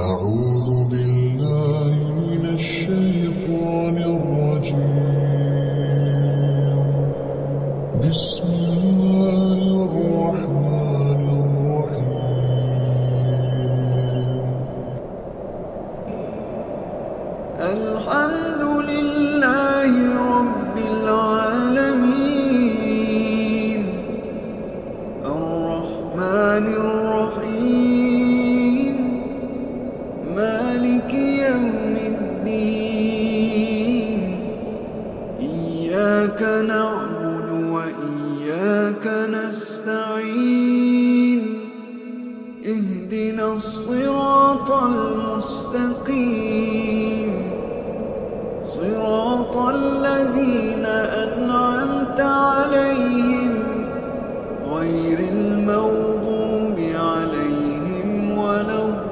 أعوذ بالله من الشيطان الرجيم. بسم الله الرحمن الرحيم. الحمد لله رب العالمين الرحمن الرحيم مالك يوم الدين إياك نعبد وإياك نستعين اهدنا الصراط المستقيم صراط الذين أنعمت عليهم غير المغضوب عليهم ولا الضالين.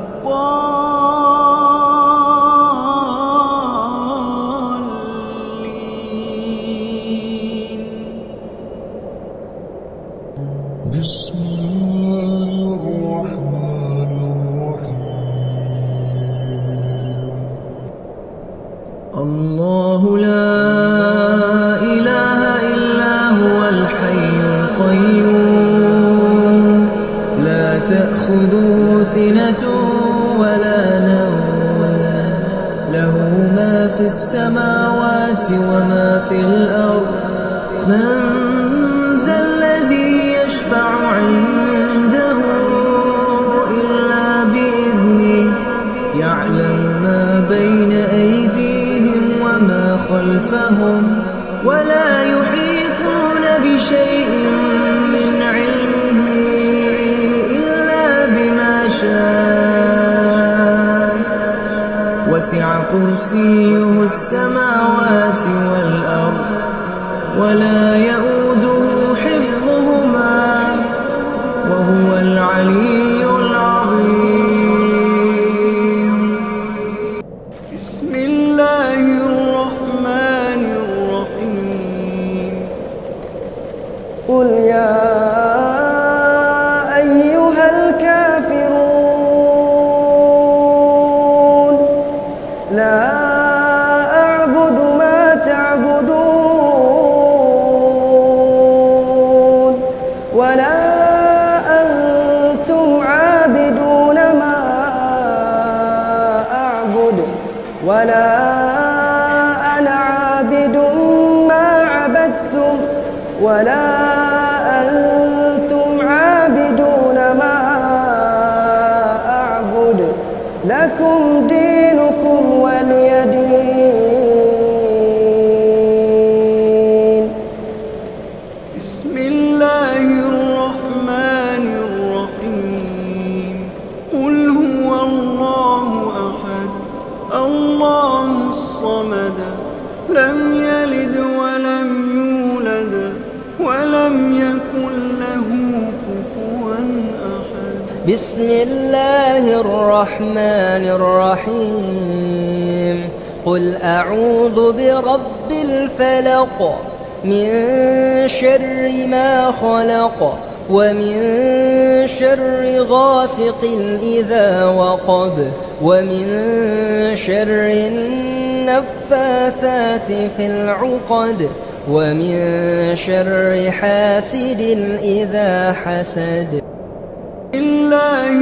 بسم الله الرحمن الرحيم. الله لا إله إلا هو الحي القيوم لا تأخذه سنة ولا نوم له ما في السماوات وما في الأرض من ذا الذي يشفع عنده إلا بإذنه يعلم ما بين أيديهم وما خلفهم ولا يحيطون بشيء من علمه إلا بما شاء وسع كرسيه السماوات والأرض ولا يؤوده حفظهما وهو العلي العظيم. بسم الله الرحمن الرحيم. قل يا أيها الكافرون لا أعبد ما تعبدون ولا أنتم عابدون ما أعبد ولا أنا عابد ما عبدتم ولا أنتم عابدون ما أعبد لكم دينكم ولي دين. بسم الله الرحمن الرحيم. قل هو الله أحد الله الصمد لم يلد ولم يولد ولم يكن له كفوا أحد. بسم الله الرحمن الرحيم. قل أعوذ برب الفلق من شر ما خلق ومن شر غاسق إذا وقب ومن شر النفاثات في العقد ومن شر حاسد إذا حسد. بسم الله